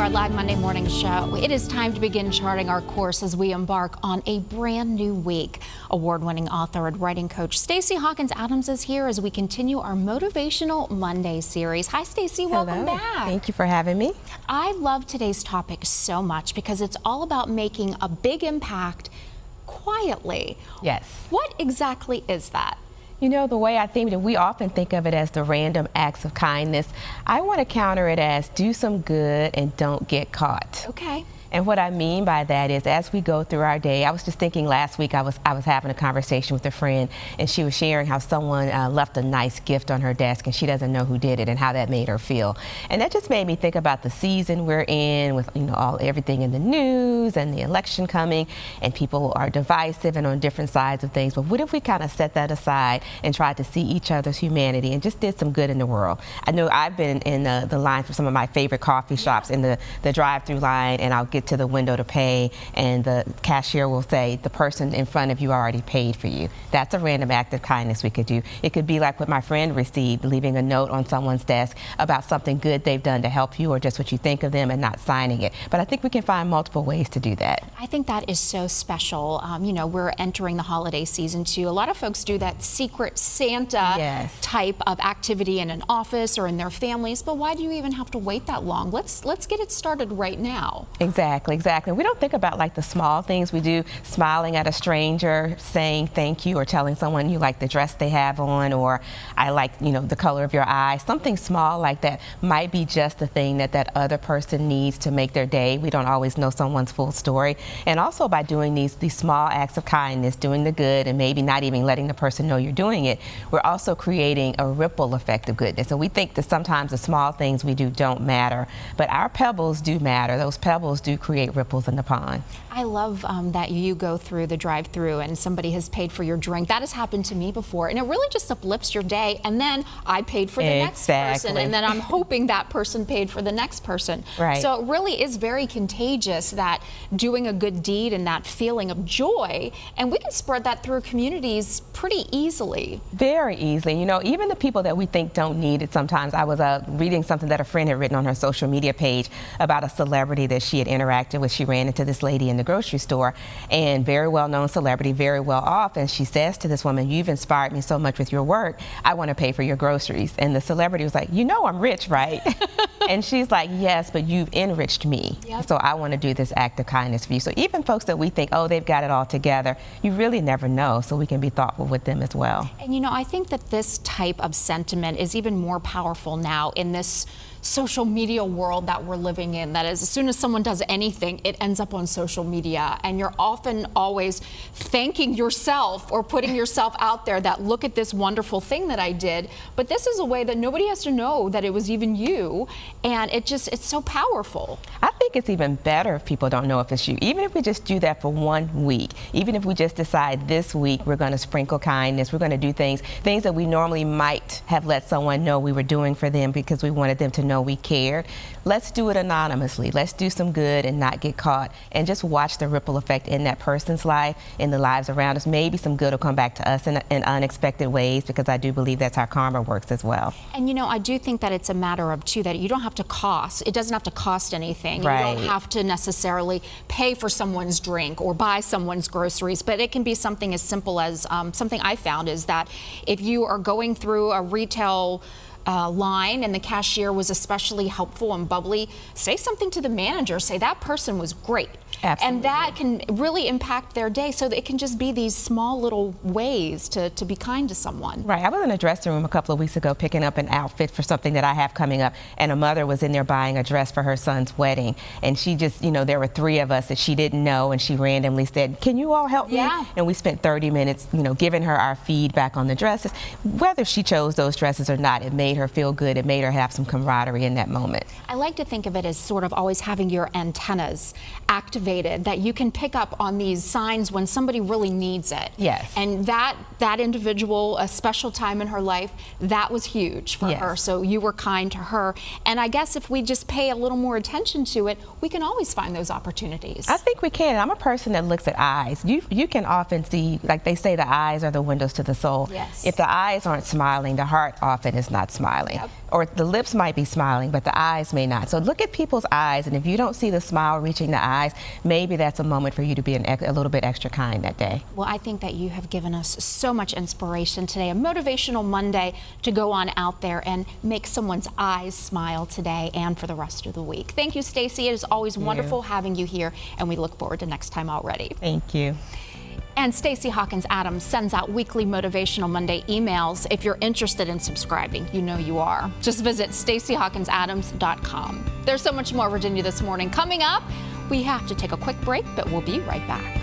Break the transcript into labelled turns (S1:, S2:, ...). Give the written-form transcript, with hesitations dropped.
S1: our live Monday morning show. It is time to begin charting our course as we embark on a brand new week. Award-winning author and writing coach Stacy Hawkins Adams is here as we continue our Motivational Monday series. Hi, Stacy. Welcome back.
S2: Thank you for having me.
S1: I love today's topic so much because it's all about making a big impact quietly.
S2: Yes.
S1: What exactly is that?
S2: You know, the way I think that we often think of it as the random acts of kindness, I want to counter it as do some good and don't get caught.
S1: Okay.
S2: And what I mean by that is as we go through our day, I was just thinking last week I was having a conversation with a friend and she was sharing how someone left a nice gift on her desk and she doesn't know who did it and how that made her feel. And that just made me think about the season we're in with, you know, everything in the news and the election coming, and people are divisive and on different sides of things. But what if we kind of set that aside and tried to see each other's humanity and just did some good in the world? I know I've been in the line for some of my favorite coffee shops in the drive-through line, and I'll get to the window to pay and the cashier will say the person in front of you already paid for you. That's a random act of kindness we could do. It could be like what my friend received, leaving a note on someone's desk about something good they've done to help you or just what you think of them and not signing it. But I think we can find multiple ways to do that.
S1: I think that is so special. You know, we're entering the holiday season too. A lot of folks do that secret Santa type of activity in an office or in their families, but why do you even have to wait that long? Let's get it started right now.
S2: Exactly. We don't think about like the small things we do, smiling at a stranger, saying thank you, or telling someone you like the dress they have on, or I like, you know, the color of your eyes. Something small like that might be just the thing that that other person needs to make their day. We don't always know someone's full story. And also by doing these small acts of kindness, doing the good, and maybe not even letting the person know you're doing it, we're also creating a ripple effect of goodness. And we think that sometimes the small things we do don't matter, but our pebbles do matter. Those pebbles do create ripples in the pond.
S1: I love that you go through the drive-through and somebody has paid for your drink. That has happened to me before, and it really just uplifts your day. And then I paid for the next person, and then I'm hoping that person paid for the next person.
S2: Right.
S1: So it really is very contagious, that doing a good deed and that feeling of joy, and we can spread that through communities pretty easily.
S2: Very easily. You know, even the people that we think don't need it sometimes. I was reading something that a friend had written on her social media page about a celebrity that she had interacted with. She ran into this lady in the grocery store, and very well-known celebrity, very well off, and she says to this woman, "You've inspired me so much with your work. I want to pay for your groceries." And the celebrity was like, "You know I'm rich, right?" And she's like, "Yes, but you've enriched me. Yep. So I want to do this act of kindness for you." So even folks that we think, oh, they've got it all together, you really never know, so we can be thoughtful with them as well.
S1: And you know, I think that this type of sentiment is even more powerful now in this social media world that we're living in. That is, as soon as someone does anything, it ends up on social media, and you're often always thanking yourself or putting yourself out there that look at this wonderful thing that I did. But this is a way that nobody has to know that it was even you, and it's so powerful.
S2: I think it's even better if people don't know if it's you. Even if we just do that for 1 week, even if we just decide this week we're going to sprinkle kindness, we're going to do things that we normally might have let someone know we were doing for them because we wanted them to know we cared. Let's do it anonymously. Let's do some good and not get caught, and just watch the ripple effect in that person's life, in the lives around us. Maybe some good will come back to us in unexpected ways, because I do believe that's how karma works as well.
S1: And you know, I do think that it's a matter of too, that you don't have to cost. It doesn't have to cost anything.
S2: Right.
S1: You don't have to necessarily pay for someone's drink or buy someone's groceries, but it can be something as simple as something I found is that if you are going through a retail line and the cashier was especially helpful and bubbly, say something to the manager, say that person was great.
S2: Absolutely.
S1: And that can really impact their day, so that it can just be these small little ways to be kind to someone.
S2: Right. I was in a dressing room a couple of weeks ago picking up an outfit for something that I have coming up, and a mother was in there buying a dress for her son's wedding, and she just, you know, there were 3 of us that she didn't know, and she randomly said, "Can you all help me?" And we spent 30 minutes, you know, giving her our feedback on the dresses. Whether she chose those dresses or not, it made her feel good. It made her have some camaraderie in that moment.
S1: I like to think of it as sort of always having your antennas activated motivated, that you can pick up on these signs when somebody really needs it.
S2: Yes.
S1: And that individual, a special time in her life, that was huge for her. So you were kind to her. And I guess if we just pay a little more attention to it, we can always find those opportunities.
S2: I think we can. I'm a person that looks at eyes. You can often see, like they say, the eyes are the windows to the soul.
S1: Yes.
S2: If the eyes aren't smiling, the heart often is not smiling.
S1: Yep.
S2: Or the lips might be smiling, but the eyes may not. So look at people's eyes, and if you don't see the smile reaching the eyes, maybe that's a moment for you to be a little bit extra kind that day.
S1: Well, I think that you have given us so much inspiration today, a motivational Monday to go on out there and make someone's eyes smile today and for the rest of the week. Thank you, Stacy. It is always wonderful having you here, and we look forward to next time already.
S2: Thank you.
S1: And Stacy Hawkins Adams sends out weekly Motivational Monday emails. If you're interested in subscribing, you know you are. Just visit StacyHawkinsAdams.com. There's so much more Virginia This Morning coming up. We have to take a quick break, but we'll be right back.